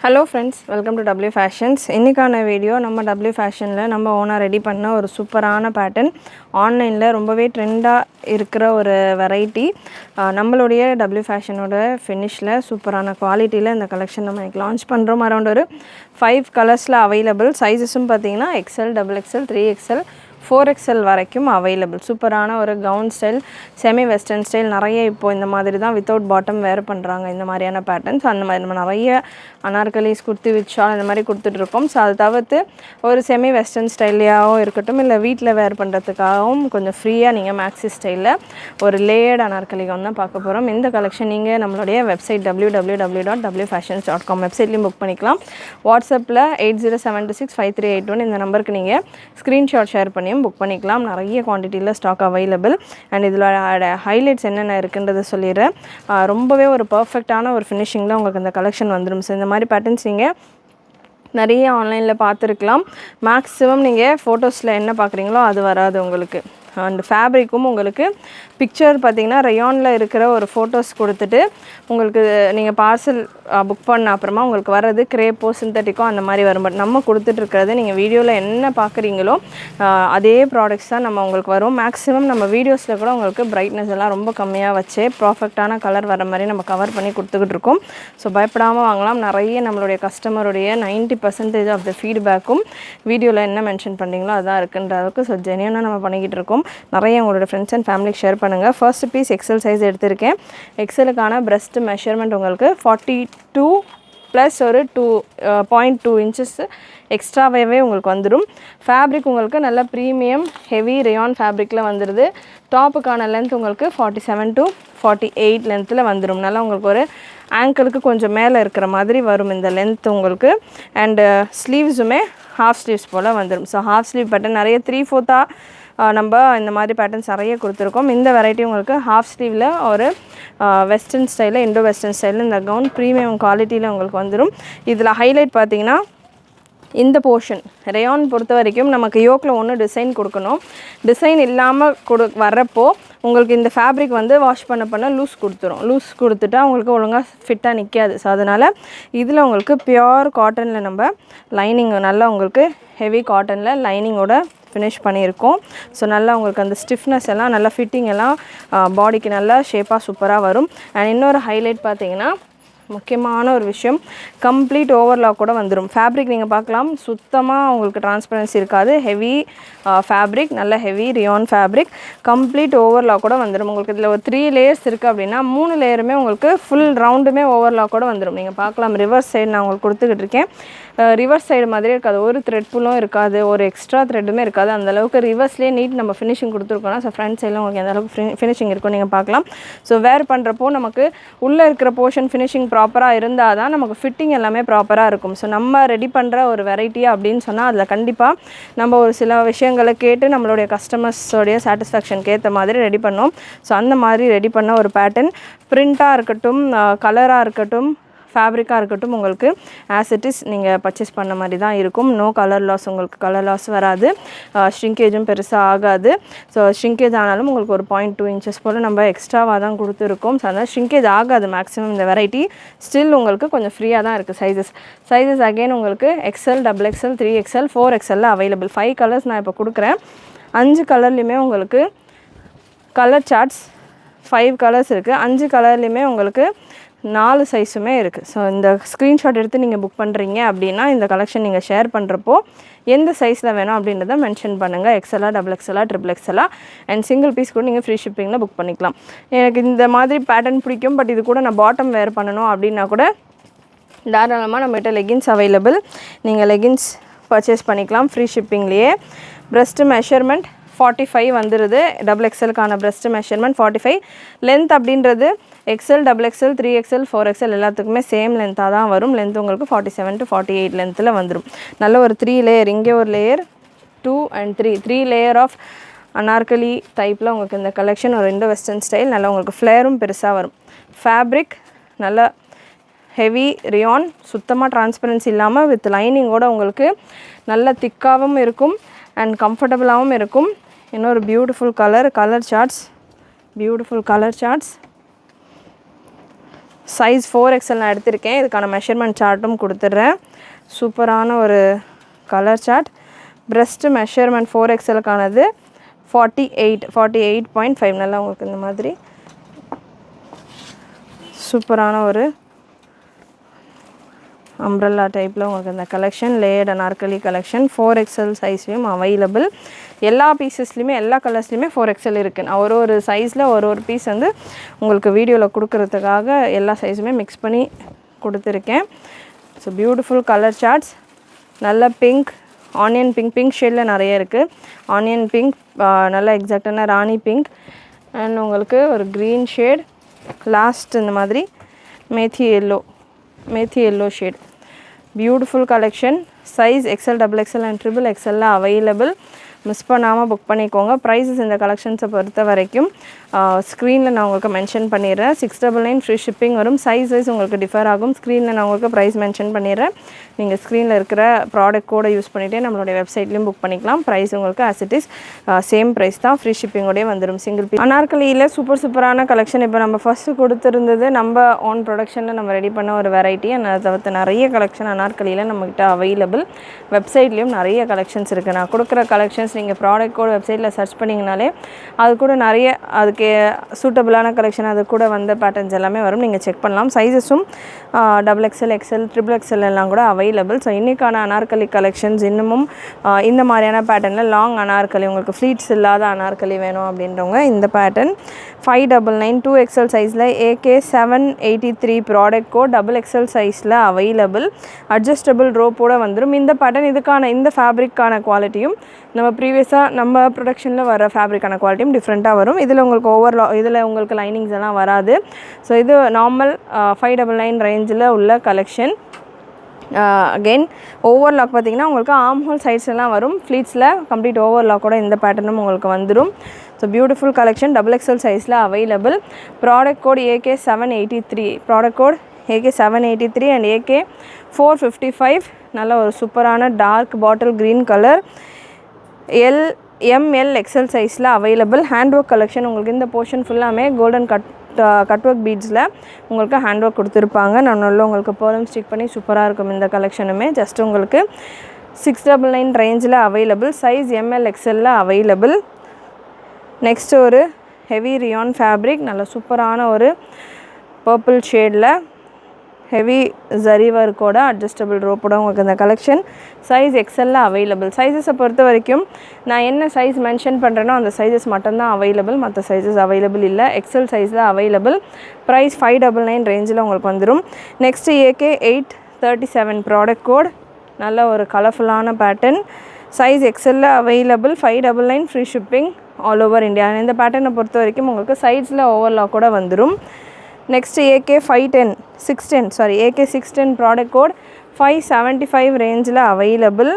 Hello friends, welcome to W Fashions. இன்னைக்கான video நம்ம W Fashionல நம்ம ஓனா ரெடி பண்ண ஒரு சூப்பரான பேட்டர்ன் ஆன்லைன்ல ரொம்பவே ட்ரெண்டா இருக்கிற ஒரு வெரைட்டி நம்மளுடைய W Fashionோட ஃபினிஷ்ல சூப்பரான குவாலிட்டில இந்த கலெக்ஷன் நம்ம லான்ச் பண்றோம். அரௌண்ட் ஒரு 5 கலர்ஸ்ல அவைலபிள். சைஸஸும் பாத்தீங்கன்னா XL, XXL, 3XL, 4XL வரைக்கும் அவைலபிள். சூப்பரான ஒரு gown style, semi western style நிறைய இப்போ இந்த மாதிரி தான் வித்தவுட் பாட்டம் வேர் பண்ணுறாங்க. இந்த மாதிரியான பேட்டர்ன்ஸ் அந்த மாதிரி நம்ம நிறைய அனார்கலிஸ் குர்த்தி வித் ஷால் இந்த மாதிரி கொடுத்துட்ருக்கோம். ஸோ அதை தவிர்த்து ஒரு செமி வெஸ்டர்ன் ஸ்டைல்லையாகவும் இருக்கட்டும், இல்லை வீட்டில் வேர் பண்ணுறதுக்காகவும் கொஞ்சம் ஃப்ரீயாக நீங்கள் மேக்ஸி ஸ்டைலில் ஒரு லேயர்ட் அனார்கலி கவுன் தான் பார்க்க போகிறோம். இந்த கலெக்ஷன் நீங்கள் நம்மளுடைய வெப்சைட் www.wfashions.com வெப்சைட்லேயும் புக் பண்ணிக்கலாம். வாட்ஸ்அப்பில் 80726538 இந்த நம்பருக்கு நீங்கள் ஸ்க்ரீன்ஷாட் ஷேர் பண்ணி புக் பண்ணிக்கலாம். நிறைய குவான்டிட்டியில் ஸ்டாக் அவைலபிள். அண்ட் இதில் ஹைலைட்ஸ் என்னென்ன இருக்குன்றதை சொல்லிடுறேன். ரொம்பவே ஒரு பர்ஃபெக்டான ஒரு ஃபினிஷிங்கில் உங்களுக்கு இந்த கலெக்ஷன் வந்துடும். ஸோ இந்த மாதிரி பேட்டர்ன்ஸ் நீங்கள் நிறைய ஆன்லைனில் பார்த்துருக்கலாம். மேக்ஸிமம் நீங்கள் ஃபோட்டோஸில் என்ன பார்க்குறீங்களோ அது வராது உங்களுக்கு. அண்ட் ஃபேப்ரிக்கும் உங்களுக்கு பிக்சர் பார்த்திங்கன்னா ரயானில் இருக்கிற ஒரு ஃபோட்டோஸ் கொடுத்துட்டு உங்களுக்கு நீங்கள் பார்சல் புக் பண்ண அப்புறமா உங்களுக்கு வர்றது கிரேப்போ சிந்தட்டிக்கோ அந்த மாதிரி வரும். பட் நம்ம கொடுத்துட்ருக்கிறது நீங்கள் வீடியோவில் என்ன பார்க்குறீங்களோ அதே ப்ராடக்ட்ஸ் தான் நம்ம உங்களுக்கு வரும். மேக்ஸிமம் நம்ம வீடியோஸில் கூட உங்களுக்கு பிரைட்னஸ் எல்லாம் ரொம்ப கம்மியாக வச்சு பர்ஃபெக்டான கலர் வர மாதிரி நம்ம கவர் பண்ணி கொடுத்துக்கிட்டு இருக்கோம். ஸோ பயப்படாமல் வாங்கலாம். நிறைய நம்மளுடைய கஸ்டமருடைய 90% ஆஃப் த ஃபீட்பேக்கும் வீடியோவில் என்ன மென்ஷன் பண்ணிங்களோ அதான் இருக்குன்ற அளவுக்கு ஸோ ஜெனியூனாக நம்ம பண்ணிக்கிட்டு இருக்கோம். நிறைய உங்களோட ஃப்ரெண்ட்ஸ் அண்ட் ஃபேமிலிக்கு ஷேர் பண்ணுங்கள். ஃபர்ஸ்ட் பீஸ் எக்ஸல் சைஸ் எடுத்திருக்கேன். எக்ஸலுக்கான பிரஸ்ட் மெஷர்மெண்ட் உங்களுக்கு 42 ப்ளஸ் ஒரு 2.2 இன்ச்சஸ் எக்ஸ்ட்ராவே உங்களுக்கு வந்துடும். ஃபேப்ரிக் உங்களுக்கு நல்ல ப்ரீமியம் ஹெவி ரயான் ஃபேப்ரிக்கில் வந்துடுது. டாப்புக்கான லென்த் உங்களுக்கு 47 to 48 லென்த்தில் வந்துடும். நல்லா உங்களுக்கு ஒரு ஆங்கிளுக்கு கொஞ்சம் மேலே இருக்கிற மாதிரி வரும் இந்த லென்த் உங்களுக்கு. அண்டு ஸ்லீவ்ஸுமே ஹாஃப் ஸ்லீவ்ஸ் போல் வந்துடும். ஸோ ஹாஃப் ஸ்லீவ் பேட்டர்ன் நிறைய 3/4 நம்ம இந்த மாதிரி பேட்டர்ன்ஸ் நிறைய கொடுத்துருக்கோம். இந்த வெரைட்டி உங்களுக்கு ஹாஃப் ஸ்லீவில் ஒரு வெஸ்டர்ன் ஸ்டைலில் இண்டோ வெஸ்டர்ன் ஸ்டைலில் இந்த கவுன் ப்ரீமியம் குவாலிட்டியில் உங்களுக்கு வந்துடும். இதில் ஹைலைட் பார்த்திங்கன்னா இந்த போர்ஷன் ரயான் பொறுத்த வரைக்கும் நமக்கு யோக்கில் ஒன்று டிசைன் கொடுக்கணும். டிசைன் இல்லாமல் வர்றப்போ உங்களுக்கு இந்த ஃபேப்ரிக் வந்து வாஷ் பண்ண லூஸ் கொடுத்துட்டா உங்களுக்கு ஒழுங்காக ஃபிட்டாக நிற்காது. ஸோ அதனால் இதில் உங்களுக்கு பியோர் காட்டனில் நம்ம லைனிங் நல்லா உங்களுக்கு ஹெவி காட்டனில் லைனிங்கோட ஃபினிஷ் பண்ணியிருக்கோம். ஸோ நல்லா உங்களுக்கு அந்த ஸ்டிஃப்னஸ் எல்லாம் நல்லா ஃபிட்டிங் எல்லாம் பாடிக்கு நல்லா ஷேப்பாக சூப்பராக வரும். அண்ட் இன்னொரு ஹைலைட் பார்த்தீங்கன்னா முக்கியமான ஒரு விஷயம், கம்ப்ளீட் ஓவர்லாக் கூட வந்துடும். ஃபேப்ரிக் நீங்கள் பார்க்கலாம், சுத்தமாக உங்களுக்கு டிரான்ஸ்பரன்சி இருக்காது. ஹெவி ஃபேப்ரிக், நல்ல heavy Ryan fabric, complete overlock கூட வந்துடும். உங்களுக்கு இதில் ஒரு 3 லேயர்ஸ் இருக்குது அப்படின்னா 3 லேயருமே உங்களுக்கு ஃபுல் ரவுண்டுமே ஓவர்லாக் கூட வந்துடும். நீங்கள் பார்க்கலாம் ரிவர்ஸ் சைடு நான் உங்களுக்கு கொடுத்துக்கிட்டு இருக்கேன். ரிவர்ஸ் சைடு மாதிரியே இருக்காது, ஒரு த்ரெட் புல்லும் இருக்காது, ஒரு எக்ஸ்ட்ரா த்ரெட்டுமே இருக்காது. அந்தளவுக்கு ரிவர்ஸ்லேயே நீட் நம்ம ஃபினிஷிங் கொடுத்துருக்கோம்னா ஸோ ஃப்ரண்ட் சைடில் உங்களுக்கு எந்தளவுக்கு ஃபினிஷிங் இருக்கும் நீங்கள் பார்க்கலாம். ஸோ வேர் பண்ணுறப்போ நமக்கு உள்ளே இருக்கிற போர்ஷன் ஃபினிஷிங் ப்ராப்பராக இருந்தால் தான் நமக்கு ஃபிட்டிங் எல்லாமே ப்ராப்பராக இருக்கும். ஸோ நம்ம ரெடி பண்ணுற ஒரு வெரைட்டி அப்படின்னு சொன்னால் அதில் கண்டிப்பாக நம்ம ஒரு சில விஷயங்களை கேட்டு நம்மளுடைய கஸ்டமர்ஸோடைய சாட்டிஸ்ஃபேக்ஷனுக்கு ஏற்ற மாதிரி ரெடி பண்ணோம். ஸோ அந்த மாதிரி ரெடி பண்ண ஒரு பேட்டர்ன் ப்ரிண்ட்டாக இருக்கட்டும், கலராக இருக்கட்டும், ஃபேப்ரிக்காக இருக்கட்டும், உங்களுக்கு ஆஸ் இட் இஸ் நீங்கள் பர்ச்சேஸ் பண்ண மாதிரி தான் இருக்கும். நோ கலர் லாஸ், உங்களுக்கு கலர் லாஸ் வராது. ஷ்ரிங்கேஜும் பெருசாக ஆகாது. ஸோ ஷ்ரிங்கேஜ் ஆனாலும் உங்களுக்கு ஒரு 0.2 இன்ச்சஸ் போல் நம்ம எக்ஸ்ட்ராவாக தான் கொடுத்துருக்கோம். ஸோ அதனால் ஷ்ரிங்கேஜ் ஆகாது மேக்ஸிமம் இந்த வெரைட்டி. ஸ்டில் உங்களுக்கு கொஞ்சம் ஃப்ரீயாக தான் இருக்குது. சைஸஸ் அகெயின் உங்களுக்கு XL, XXL, 3XL, 4XL available. 5 colours நான் இப்போ கொடுக்குறேன். 5 கலர்லேயுமே உங்களுக்கு கலர் சார்ட்ஸ் 5 கலர்ஸ் இருக்குது. 5 கலர்லேயுமே உங்களுக்கு 4 சைஸுமே இருக்குது. ஸோ இந்த ஸ்க்ரீன்ஷாட் எடுத்து நீங்கள் புக் பண்ணுறீங்க அப்படின்னா இந்த கலெக்ஷன் நீங்கள் ஷேர் பண்ணுறப்போ எந்த சைஸில் வேணும் அப்படின்றத மென்ஷன் பண்ணுங்கள். XL, XXL, XXL and single piece கூட நீங்கள் ஃப்ரீ ஷிப்பிங்கில் புக் பண்ணிக்கலாம். எனக்கு இந்த மாதிரி பேட்டர்ன் பிடிக்கும், பட் இது கூட நான் பாட்டம் வேர் பண்ணணும் அப்படின்னா கூட தாராளமாக நம்மகிட்ட லெகின்ஸ் அவைலபிள். நீங்கள் லெகின்ஸ் பர்ச்சேஸ் பண்ணிக்கலாம் ஃப்ரீ ஷிப்பிங்லேயே. பிரஸ்ட்டு மெஷர்மெண்ட் 45 வந்துடுது. XXLக்கான பிரஸ்ட் மெஷர்மெண்ட் 45. லென்த் அப்படின்றது XL, XXL, 3XL, 4XL எல்லாத்துக்குமே சேம் லென்த்தாக தான் வரும். லென்த் உங்களுக்கு 47 to 48 லென்த்தில் வந்துடும். நல்ல ஒரு 3 லேயர், இங்கே ஒரு layer, 2 and 3 layer of Anarkali டைப்பில் உங்களுக்கு இந்த கலெக்ஷன் ஒரு இண்டோ வெஸ்டர்ன் ஸ்டைல். நல்லா உங்களுக்கு ஃப்ளேரும் பெருசாக வரும். ஃபேப்ரிக் நல்ல ஹெவி ரியான், சுத்தமாக டிரான்ஸ்பரன்சி இல்லாமல் வித் லைனிங்கோடு உங்களுக்கு நல்ல திக்காகவும் இருக்கும் அண்ட் கம்ஃபர்டபுளாகவும் இருக்கும். இன்னொரு beautiful colour charts, beautiful colour charts. Size 4XL நான் எடுத்திருக்கேன். இதுக்கான மெஷர்மெண்ட் சார்ட்டும் கொடுத்துட்றேன். சூப்பரான ஒரு கலர் சார்ட். பிரஸ்ட் மெஷர்மெண்ட் 4XLக்கானது 48.5. நல்லா உங்களுக்கு இந்த மாதிரி சூப்பரான ஒரு அம்ப்ரெல்லா டைப்பில் உங்களுக்கு இந்த collection layered Anarkali collection 4XL சைஸ்லேயும் அவைலபிள். எல்லா பீசஸ்லையுமே எல்லா கலர்ஸ்லையுமே 4XL இருக்குது. நான் ஒரு சைஸில் ஒரு பீஸ் வந்து உங்களுக்கு வீடியோவில் கொடுக்கறதுக்காக எல்லா சைஸுமே மிக்ஸ் பண்ணி கொடுத்துருக்கேன். So beautiful colour charts. நல்ல பிங்க், ஆனியன் பிங்க் ஷேடில் நிறைய இருக்குது. ஆனியன் பிங்க், நல்ல எக்ஸாக்டான ராணி பிங்க், அண்ட் உங்களுக்கு ஒரு க்ரீன் ஷேட், லாஸ்ட் இந்த மாதிரி methi yellow shade. Beautiful collection. Size XL, XXL and XXL available. Miss பண்ணாமல் புக் பண்ணிக்கோங்க. ப்ரைஸஸ் இந்த கலெக்ஷன்ஸை பொறுத்த வரைக்கும் ஸ்க்ரீனில் நான் உங்களுக்கு மென்ஷன் பண்ணிடுறேன். 699 ஃப்ரீ ஷிப்பிங் வரும். சைஸ் உங்களுக்கு டிஃபர் ஆகும். ஸ்க்ரீனில் நான் உங்களுக்கு ப்ரைஸ் மென்ஷன் பண்ணிடுறேன். நீங்கள் ஸ்க்ரீனில் இருக்கிற ப்ராடக்ட் கோடை யூஸ் பண்ணிவிட்டு நம்மளுடைய வெப்சைட்லேயும் புக் பண்ணிக்கலாம். ப்ரைஸ் உங்களுக்கு as it is same price தான். ஃப்ரீ ஷிப்பிங்கோடய வந்துடும். சிங்கிள் பீஸ் அனார்கலியில் சூப்பரான கலெக்ஷன். இப்போ நம்ம ஃபஸ்ட்டு கொடுத்துருந்தது நம்ம ஓன் ப்ரொடக்ஷனில் நம்ம ரெடி பண்ண ஒரு வெரைட்டி. அதை தவிர்த்து நிறைய கலெக்ஷன் அனார்கலியில் நம்மக்கிட்ட அவைலபிள். வெப்சைட்லேயும் நிறைய கலெக்ஷன்ஸ் இருக்குது. நான் கொடுக்குற கலெக்ஷன்ஸ் நீங்கள் ப்ராடக்ட் கோட் வெப்சைட்டில் சர்ச் பண்ணிங்கனாலே அது கூட நிறைய அதுக்கு சூட்டபிளான கலெக்ஷன் அது கூட வந்த பேட்டர்ன்ஸ் எல்லாமே வரும். நீங்கள் செக் பண்ணலாம். சைஸஸும் XXL, XL, XXL எல்லாம் கூட அவைலபிள். ஸோ இன்றைக்கான அனார்கலி கலெக்ஷன்ஸ் இன்னமும் இந்த மாதிரியான பேட்டர்னில் லாங் அனார்கலி, உங்களுக்கு ஃப்ளீட்ஸ் இல்லாத அனார்கலி வேணும் அப்படின்றவங்க இந்த பேட்டர்ன் 599 2XL சைஸில் AK 783 ப்ராடக்ட் கோட் XXL சைஸில் அவைலபிள். அட்ஜஸ்டபிள் ரோப்போடு வந்துடும். இந்த பேட்டர்ன் இந்த ஃபேப்ரிக்கான குவாலிட்டியும் நம்ம ப்ரீவியஸாக நம்ம ப்ரொடக்ஷனில் வர ஃபேப்ரிக்கான குவாலிட்டியும் டிஃப்ரெண்ட்டாக வரும். இதில் உங்களுக்கு இதில் உங்களுக்கு லைனிங்ஸ் எல்லாம் வராது. ஸோ இது நார்மல் 599 ரேஞ்சில் உள்ள கலெக்ஷன். அகெயின் ஓவர்லாக் பார்த்திங்கன்னா உங்களுக்கு ஆர்ம் ஹோல் சைட்ஸ் எல்லாம் வரும். ஃப்ளீட்ஸில் கம்ப்ளீட் ஓவர்லாக்கோட இந்த பேட்டர்னும் உங்களுக்கு வந்துடும். ஸோ பியூட்டிஃபுல் கலெக்ஷன் XXL சைஸில் available. Product code AK 783, product code AK 783 and AK 455. நல்ல ஒரு சூப்பரான dark bottle green colour. ML XL சைஸில் அவைலபிள். Hand work collection. உங்களுக்கு இந்த போர்ஷன் ஃபுல்லாமே கோல்டன் கட் ஒர்க் பீட்ஸில் உங்களுக்கு ஹேண்ட் ஒர்க் கொடுத்துருப்பாங்க. நான் நல்லா உங்களுக்கு பேர்லும் ஸ்டிக் பண்ணி சூப்பராக இருக்கும் இந்த கலெக்ஷனுமே. ஜஸ்ட் உங்களுக்கு 699 ரேஞ்சில் available. Size ML XL available. Next ஒரு ஹெவி ரியான் ஃபேப்ரிக். நல்ல சூப்பரான ஒரு பர்பிள் ஷேடில் ஹெவி ஜரி ஒர்க்கோட அட்ஜஸ்டபிள் ரோப்போட உங்களுக்கு இந்த கலெக்ஷன் சைஸ் XL அவைலபிள். சைஸஸை பொறுத்த வரைக்கும் நான் என்ன சைஸ் மென்ஷன் பண்ணுறேனோ அந்த சைஸஸ் மட்டும்தான் அவைலபிள். மற்ற சைஸஸ் அவைலபிள் இல்லை. XL சைஸில் அவைலபிள். ப்ரைஸ் 599 ரேஞ்சில் உங்களுக்கு வந்துடும். Next AK 837 product code. நல்ல ஒரு கலர்ஃபுல்லான pattern. Size XL available. 599 free shipping all over India. இந்த பேட்டர்னை பொறுத்த வரைக்கும் உங்களுக்கு சைட்ஸில் ஓவர்லாக் கூட வந்துடும். நெக்ஸ்ட் AK 610 ப்ராடக்ட் கோட் 575 ரேஞ்சில் available.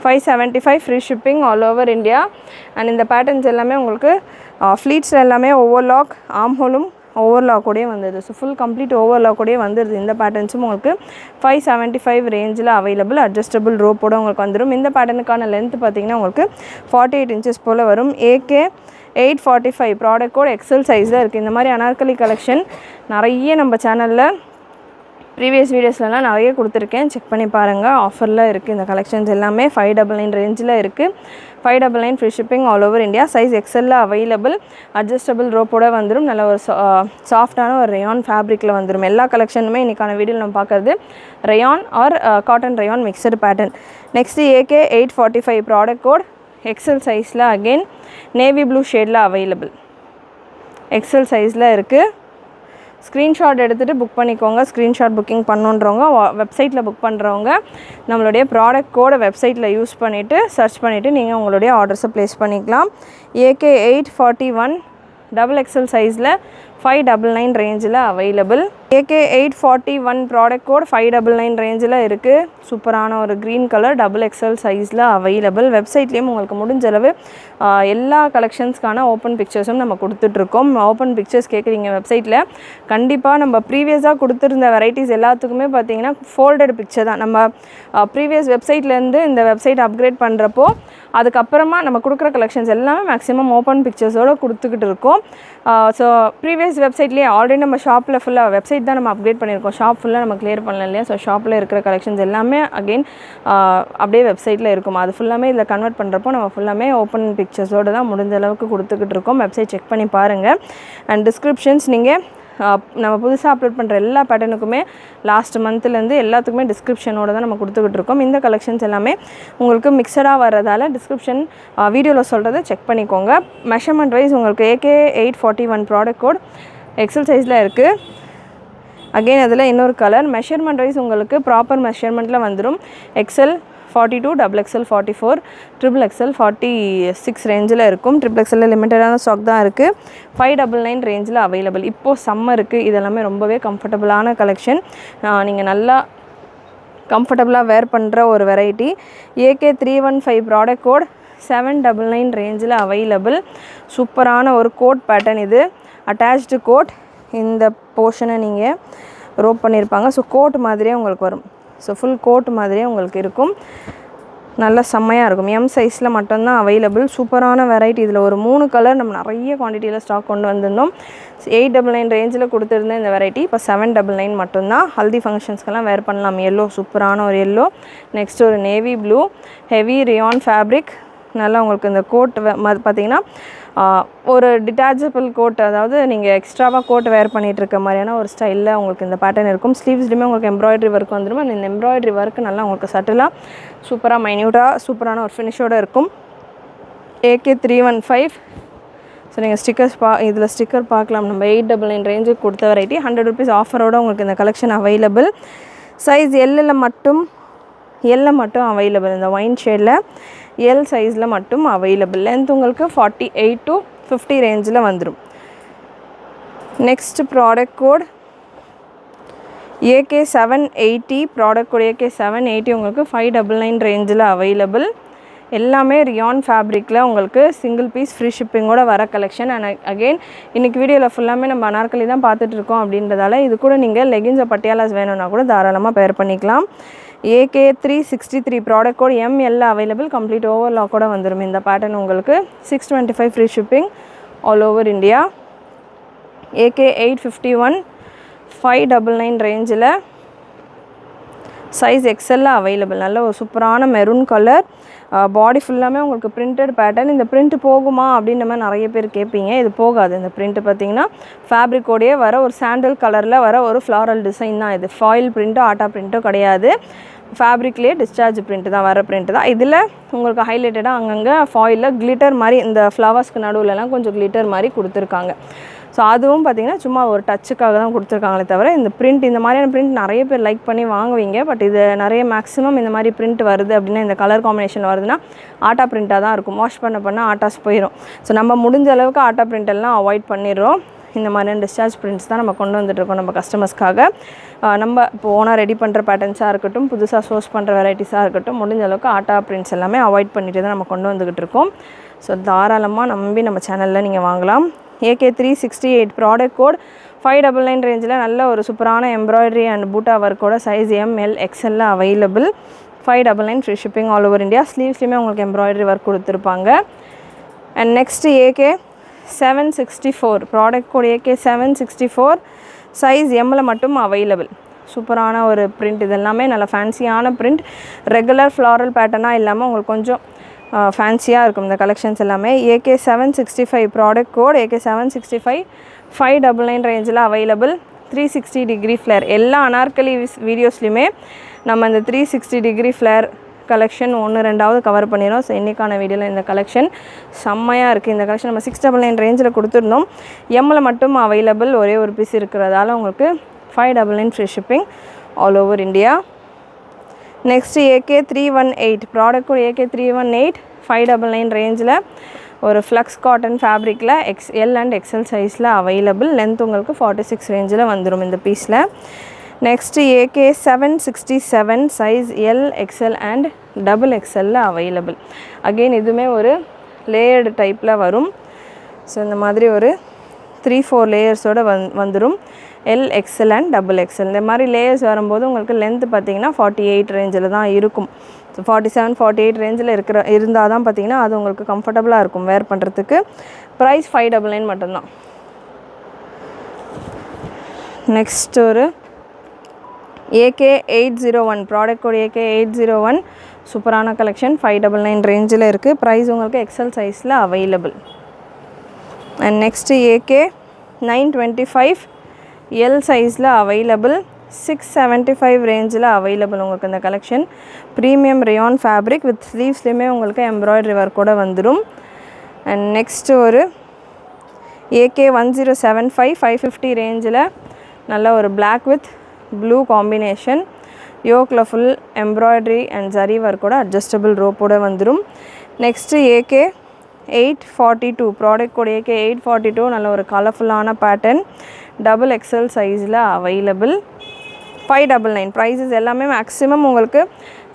575 free shipping all over India. And இந்த பேட்டர்ன்ஸ் எல்லாமே உங்களுக்கு ஃப்ளீட்ஸில் எல்லாமே ஓவர்லாக், ஆர்ம் ஹோலும் ஓவர்லாக்கோடே வந்துடுது. ஸோ ஃபுல் கம்ப்ளீட் ஓவர்லாக்கோடே வந்துடுது. இந்த பேட்டர்ன்ஸும் உங்களுக்கு 575 ரேஞ்சில் அவைலபிள். அட்ஜஸ்டபிள் ரோப்போடு உங்களுக்கு வந்துடும். இந்த பேட்டர்னுக்கான லென்த் பார்த்திங்கன்னா உங்களுக்கு 48 இன்ச்சஸ் போல் வரும். AK 845 ப்ராடக்ட் கோட் XL சைஸில் இருக்குது. இந்த மாதிரி அனார்கலி கலெக்ஷன் நிறைய நம்ம சேனலில் ப்ரீவியஸ் வீடியோஸ்லாம் நிறைய கொடுத்துருக்கேன். செக் பண்ணி பாருங்கள். ஆஃபரில் இருக்குது இந்த கலெக்ஷன்ஸ் எல்லாமே. 599 ரேஞ்சில் இருக்குது. 599 free shipping all over India. Size XL available. Adjustable ரோப்போட வந்துடும். நல்ல ஒரு சாஃப்டான ஒரு ரயான் ஃபேப்ரிக்கில் வந்துடும். எல்லா கலெக்ஷனுமே இன்றைக்கான வீடியோவில் நம்ம பார்க்குறது rayon or cotton rayon mixed pattern. Next AK 845 product code XL சைஸில் அகெயின் நேவி ப்ளூ ஷேடில் அவைலபிள். XL சைஸில் இருக்குது. ஸ்க்ரீன்ஷாட் எடுத்துகிட்டு புக் பண்ணிக்கோங்க. ஸ்க்ரீன்ஷாட் புக்கிங் பண்ணுன்றவங்க வெப்சைட்டில் புக் பண்ணுறவங்க நம்மளுடைய ப்ராடக்ட் கோடை வெப்சைட்டில் யூஸ் பண்ணிவிட்டு சர்ச் பண்ணிவிட்டு நீங்கள் உங்களுடைய ஆர்டர்ஸை ப்ளேஸ் பண்ணிக்கலாம். AK 841 XXL சைஸில் 599 ரேஞ்சில் அவைலபிள். AK841 ப்ராடக்ட் கோட் 599 ரேஞ்சில் இருக்குது. சூப்பரான ஒரு க்ரீன் கலர் XXL சைஸில் அவைலபிள். வெப்சைட்லேயும் உங்களுக்கு முடிஞ்ச அளவு எல்லா கலெக்ஷன்ஸ்க்கான ஓப்பன் பிக்சர்ஸும் நம்ம கொடுத்துட்ருக்கோம். ஓப்பன் பிக்சர்ஸ் கேட்குறீங்க வெப்சைட்டில், கண்டிப்பாக நம்ம ப்ரீவியஸாக கொடுத்துருந்த வெரைட்டிஸ் எல்லாத்துக்குமே பார்த்தீங்கன்னா ஃபோல்டட் பிக்சர் தான். நம்ம ப்ரீவியஸ் வெப்சைட்லேருந்து இந்த வெப்சைட் அப்கிரேட் பண்ணுறப்போ அதுக்கப்புறமா நம்ம கொடுக்குற கலெக்ஷன்ஸ் எல்லாமே மேக்ஸிமம் ஓப்பன் பிக்சர்ஸோடு கொடுத்துக்கிட்டு இருக்கோம். ஸோ ப்ரீவியஸ் வெப்சைட்லேயே ஆல்ரெடி நம்ம ஷாப்பில் ஃபுல்லாக வெப்சைட் தான் நம்ம அப்கிரேட் பண்ணியிருக்கோம். ஷாப் ஃபுல்லாக நம்ம கிளியர் பண்ணல இல்லையா. ஸோ ஷாப்பில் இருக்கிற கலெக்ஷன்ஸ் எல்லாமே அகெயின் அப்படியே வெப்சைட்டில் இருக்கும். அது ஃபுல்லாமே இதில் கன்வெர்ட் பண்ணுறப்போ நம்ம ஃபுல்லாமே ஓப்பன் பிக்சர்ஸோடு தான் முடிஞ்ச அளவுக்கு கொடுத்துக்கிட்டு இருக்கோம். வெப்சைட் செக் பண்ணி பாருங்கள். அண்ட் டிஸ்கிரிப்ஷன்ஸ் நீங்கள் நம்ம புதுசாக அப்லோட் பண்ணுற எல்லா பேட்டர்னுக்குமே லாஸ்ட் மந்த்லேருந்து எல்லாத்துக்குமே டிஸ்கிரிப்ஷனோடு தான் நம்ம கொடுத்துக்கிட்டு இருக்கோம். இந்த கலெக்ஷன்ஸ் எல்லாமே உங்களுக்கு மிக்சடாக வர்றதால டிஸ்கிரிப்ஷன் வீடியோவில் சொல்கிறத செக் பண்ணிக்கோங்க. மெஷர்மெண்ட் வைஸ் உங்களுக்கு AK841 ப்ராடக்ட் கோட் எக்ஸல் சைஸில் இருக்குது. அகெயின் அதில் இன்னொரு கலர். மெஷர்மெண்ட் வைஸ் உங்களுக்கு ப்ராப்பர் மெஷர்மெண்ட்டில் வந்துடும். XL 42, XXL 44, XXL 46 ரேஞ்சில் இருக்கும். XXL லிமிட்டடான ஸ்டாக் தான் இருக்குது. 599 ரேஞ்சில் அவைலபிள். இப்போது சம்மருக்கு இதெல்லாமே ரொம்பவே கம்ஃபர்டபுளான கலெக்ஷன். நீங்கள் நல்லா கம்ஃபர்டபுளாக வேர் பண்ணுற ஒரு வெரைட்டி. AK315 ப்ராடக்ட் கோட் 799 ரேஞ்சில் அவைலபிள். சூப்பரான ஒரு கோட் பேட்டர்ன் இது. Attached coat. இந்த போர்ஷனை நீங்கள் ரோப் பண்ணியிருப்பாங்க. ஸோ கோட் மாதிரியே உங்களுக்கு வரும். ஸோ ஃபுல் கோட் மாதிரியே உங்களுக்கு இருக்கும். நல்ல செம்மையாக இருக்கும். எம் சைஸில் மட்டும்தான் அவைலபிள். சூப்பரான வெரைட்டி. இதில் ஒரு 3 கலர் நம்ம நிறைய குவான்டிட்டியில் ஸ்டாக் கொண்டு வந்திருந்தோம். 899 ரேஞ்சில் கொடுத்துருந்தேன் இந்த வெரைட்டி. இப்போ 799 மட்டும்தான். ஹல்தி ஃபங்க்ஷன்ஸ்க்கெல்லாம் வேர் பண்ணலாம். எல்லோ, சூப்பரான ஒரு எல்லோ. நெக்ஸ்ட் ஒரு navy blue heavy Ryan fabric. நல்லா உங்களுக்கு இந்த கோட் பார்த்திங்கன்னா ஒரு டிட்டாச்சபிள் கோட், அதாவது நீங்கள் எக்ஸ்ட்ராவாக கோட் வேர் பண்ணிகிட்ருக்க மாதிரியான ஒரு ஸ்டைலில் உங்களுக்கு இந்த பேட்டர்ன் இருக்கும். ஸ்லீவ்ஸ்லையுமே உங்களுக்கு எம்ப்ராய்டரி ஒர்க் வந்துடும். இந்த எம்ப்ராய்டரி ஒர்க் நல்லா உங்களுக்கு சட்டிலாக சூப்பராக மைன்யூட்டாக சூப்பரான ஒரு ஃபினிஷோடு இருக்கும். AK315. ஸோ நீங்கள் ஸ்டிக்கர்ஸ் இதில் ஸ்டிக்கர் பார்க்கலாம். நம்ம 899 ரேஞ்சுக்கு கொடுத்த வெரைட்டி 100 rupees ஆஃபரோடு உங்களுக்கு இந்த கலெக்ஷன் அவைலபிள். சைஸ் எல்லில் மட்டும் அவைலபிள். இந்த ஒயின் ஷேடில் எல் சைஸில் மட்டும் அவைலபிள். லென்த் உங்களுக்கு 48 to 50 ரேஞ்சில் வந்துடும். Next product code AK780 product code AK780 உங்களுக்கு 599 ரேஞ்சில் அவைலபிள். எல்லாமே ரியான் ஃபேப்ரிக்கில் உங்களுக்கு சிங்கிள் பீஸ் ஃப்ரீ ஷிப்பிங்கோட வர கலெக்ஷன். அண்ட் அகெயின் இன்றைக்கி வீடியோவில் ஃபுல்லாமே நம்ம அனார்கலி தான் பார்த்துட்ருக்கோம் அப்படின்றதால இது கூட நீங்கள் லெகின்ஸை பட்டியாலாஸ் வேணும்னா கூட தாராளமாக பேர் பண்ணிக்கலாம். AK363 product code ML available. Complete ஓவர்லாக்கோட வந்துடும் இந்த பேட்டர்ன் உங்களுக்கு. 625 free shipping all over India. AK851 599 ரேஞ்சில் சைஸ் XL அவைலபிள். நல்ல ஒரு சூப்பரான மெரூன் கலர். பாடி ஃபுல்லாமே உங்களுக்கு பிரிண்டட் பேட்டர்ன். இந்த பிரிண்ட் போகுமா அப்படின்ற மாதிரி நிறைய பேர் கேட்பீங்க. இது போகாது. இந்த பிரிண்ட் பார்த்திங்கன்னா ஃபேப்ரிக்கோடையே வர ஒரு சாண்டல் கலரில் வர ஒரு ஃப்ளாரல் டிசைன் தான் இது. ஃபாயில் பிரிண்ட்டோ ஆட்டா பிரிண்ட்டோ கிடையாது. ஃபேப்ரிக்லேயே டிஸ்சார்ஜ் பிரிண்ட் தான், வர பிரிண்ட் தான். இதில் உங்களுக்கு ஹைலைட்டடாக அங்கங்கே ஃபாயிலில் கிளிட்டர் மாதிரி இந்த ஃப்ளவர்ஸ்க்கு நடுவில்லாம் கொஞ்சம் கிளிட்டர் மாதிரி கொடுத்துருக்காங்க. ஸோ அதுவும் பார்த்திங்கன்னா சும்மா ஒரு டச்சுக்காக தான் கொடுத்துருக்காங்களே தவிர இந்த பிரிண்ட், இந்த மாதிரியான பிரிண்ட் நிறைய பேர் லைக் பண்ணி வாங்குவீங்க. பட் இது நிறைய மேக்ஸிமம் இந்த மாதிரி பிரிண்ட் வருது அப்படின்னா, இந்த கலர் காம்பினேஷன் வருதுன்னா ஆட்டா பிரிண்ட்டாக தான் இருக்கும். வாஷ் பண்ண ஆட்டாஸ் போயிடும். ஸோ நம்ம முடிஞ்ச அளவுக்கு ஆட்டா பிரிண்ட் எல்லாம் அவாய்ட் பண்ணிடுறோம். இந்த மாதிரியான டிஸ்சார்ஜ் பிரிண்ட்ஸ் தான் நம்ம கொண்டு வந்துட்டுருக்கோம் நம்ம கஸ்டமர்ஸ்க்காக. நம்ம இப்போ ஓனாக ரெடி பண்ணுற பேட்டர்ன்ஸாக இருக்கட்டும், புதுசாக சோர்ஸ் பண்ணுற வெரைட்டிஸாக இருக்கட்டும், முடிஞ்ச அளவுக்கு ஆட்டா பிரிண்ட்ஸ் எல்லாமே அவாய்ட் பண்ணிட்டு தான் நம்ம கொண்டு வந்துக்கிட்டு இருக்கோம். ஸோ தாராளமாக நம்பி நம்ம சேனலில் நீங்கள் வாங்கலாம். AK368 ப்ராடக்ட் கோட் 599 ரேஞ்சில் நல்ல ஒரு சூப்பரான எம்ப்ராய்டரி அண்ட் பூட்டா ஒர்க்கோட size ML XL available. 599 free shipping all over India. ஸ்லீவ்ஸ்லையுமே உங்களுக்கு எம்ப்ராய்டரி ஒர்க் கொடுத்துருப்பாங்க. And next AK764 product code AK764 size எம்மில் மட்டும் அவைலபிள். சூப்பரான ஒரு பிரிண்ட். இது எல்லாமே நல்ல ஃபேன்சியான பிரிண்ட். ரெகுலர் ஃப்ளாரல் பேட்டர்னாக இல்லாமல் உங்களுக்கு கொஞ்சம் ஃபேன்சியாக இருக்கும் இந்த கலெக்ஷன்ஸ் எல்லாமே. AK765 ப்ராடக்ட் கோட் AK765 599 ரேஞ்சில் அவைலபிள். 360 degree Flair. எல்லா அனார்கலி வீடியோஸ்லையுமே நம்ம இந்த 360 டிகிரி ஃப்ளேர் கலெக்ஷன் 1-2 கவர் பண்ணிடும். ஸோ இன்றைக்கான வீடியோவில் இந்த கலெக்ஷன் செம்மையாக இருக்குது. இந்த கலெக்ஷன் நம்ம 699 ரேஞ்சில் கொடுத்துருந்தோம். எம்மில் மட்டும் அவைலபிள். ஒரே ஒரு பீஸ் இருக்கிறதால உங்களுக்கு 599 free shipping all over India. Next AK318 product code AK318 599 ரேஞ்சில் ஒரு ஃப்ளக்ஸ் காட்டன் ஃபேப்ரிக்கில் எல் அண்ட் எக்ஸல் சைஸில் அவைலபிள். லென்த் உங்களுக்கு 46 ரேஞ்சில் வந்துடும் இந்த பீஸில். Next AK 767 size L XL and XXL available. Again இதுவுமே ஒரு லேயர்டு டைப்பில் வரும். ஸோ இந்த மாதிரி ஒரு 3-4 லேயர்ஸோடு வந்துடும். எல் எக்ஸல் அண்ட் XXL இந்த மாதிரி லேயர்ஸ் வரும்போது உங்களுக்கு லென்த் பார்த்திங்கன்னா 48 ரேஞ்சில் தான் இருக்கும். ஸோ 47-48 ரேஞ்சில் இருந்தால் தான் பார்த்திங்கன்னா அது உங்களுக்கு கம்ஃபர்டபுளாக இருக்கும் வேர் பண்ணுறதுக்கு. ப்ரைஸ் 599 மட்டும்தான். நெக்ஸ்ட் ஒரு AK 801 ப்ராடக்ட் கோட் AK 801 சூப்பரான கலெக்ஷன் 599 ரேஞ்சில் இருக்குது. ப்ரைஸ் உங்களுக்கு எக்ஸல் சைஸில் available. And next AK 925 L சைஸில் அவைலபிள். 675 ரேஞ்சில் அவைலபிள் உங்களுக்கு இந்த collection. Premium rayon fabric with ஸ்லீவ்ஸ்லேயுமே உங்களுக்கு எம்ப்ராய்டரி ஒர்க் கூட வந்துடும். அண்ட் நெக்ஸ்ட்டு ஒரு AK 1075 550 ரேஞ்சில் நல்ல ஒரு பிளாக் வித் ப்ளூ காம்பினேஷன். யோக்கில் ஃபுல் எம்ப்ராய்டரி அண்ட் ஜரி ஒர்க்கோட அட்ஜஸ்டபிள் ரோப்போட வந்துடும். Next AK 842 product code AK 842 நல்ல ஒரு கலர்ஃபுல்லான பேட்டர்ன் XXL சைஸில் அவைலபிள். 599 ப்ரைஸஸ் எல்லாமே மேக்ஸிமம் உங்களுக்கு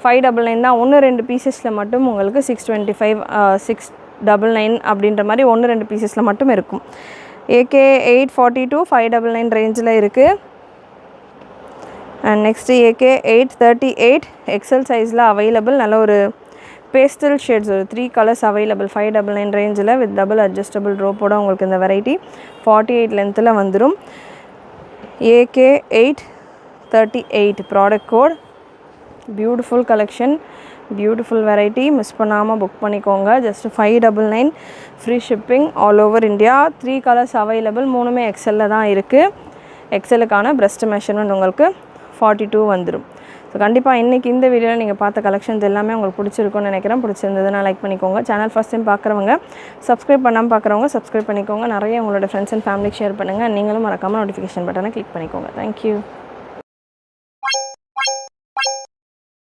599 தான். 1-2 பீசஸில் மட்டும் உங்களுக்கு 625 699 அப்படின்ற மாதிரி 1-2 பீசஸில் மட்டும் இருக்கும். AK 842 599 ரேஞ்சில் இருக்குது. அண்ட் நெக்ஸ்ட்டு AK 838 எக்ஸல் சைஸில் அவைலபிள். நல்ல ஒரு பேஸ்டல் ஷேட்ஸ் ஒரு 3 கலர்ஸ் அவைலபிள் 599 ரேஞ்சில் வித் டபுள் அட்ஜஸ்டபிள் ரோப்போட உங்களுக்கு இந்த வெரைட்டி 48 லென்த்தில் வந்துடும். AK 838 product code. Beautiful collection, beautiful variety. Miss பண்ணாமல் புக் பண்ணிக்கோங்க. Just 599 free shipping all over India. 3 colours available. 3மே எக்ஸலில் தான் இருக்குது. எக்ஸலுக்கான பிரஸ்ட் மெஷர்மெண்ட் உங்களுக்கு 42 வந்துடும். ஸோ கண்டிப்பாக இன்றைக்கி இந்த வீடியோவில் நீங்கள் பார்த்த கலெக்ஷன்ஸ் எல்லாமே உங்களுக்கு பிடிச்சிருக்குன்னு நினைக்கிறேன். பிடிச்சிருந்ததுன்னா லைக் பண்ணிக்கோங்க. சேனல் ஃபஸ்ட் டைம் பார்க்குறவங்க சப்ஸ்கிரைப் பண்ணாமல் பார்க்குறவங்க சப்ஸ்கிரைப் பண்ணிக்கோங்க. நிறைய உங்களோட ஃப்ரெண்ட்ஸ் அண்ட் ஃபேமிலிக்கு ஷேர் பண்ணுங்கள். நீங்களும் மறக்காமல் நோட்டிஃபிகேஷன் பட்டனை கிளிக் பண்ணிக்கோங்க. தேங்க்யூ.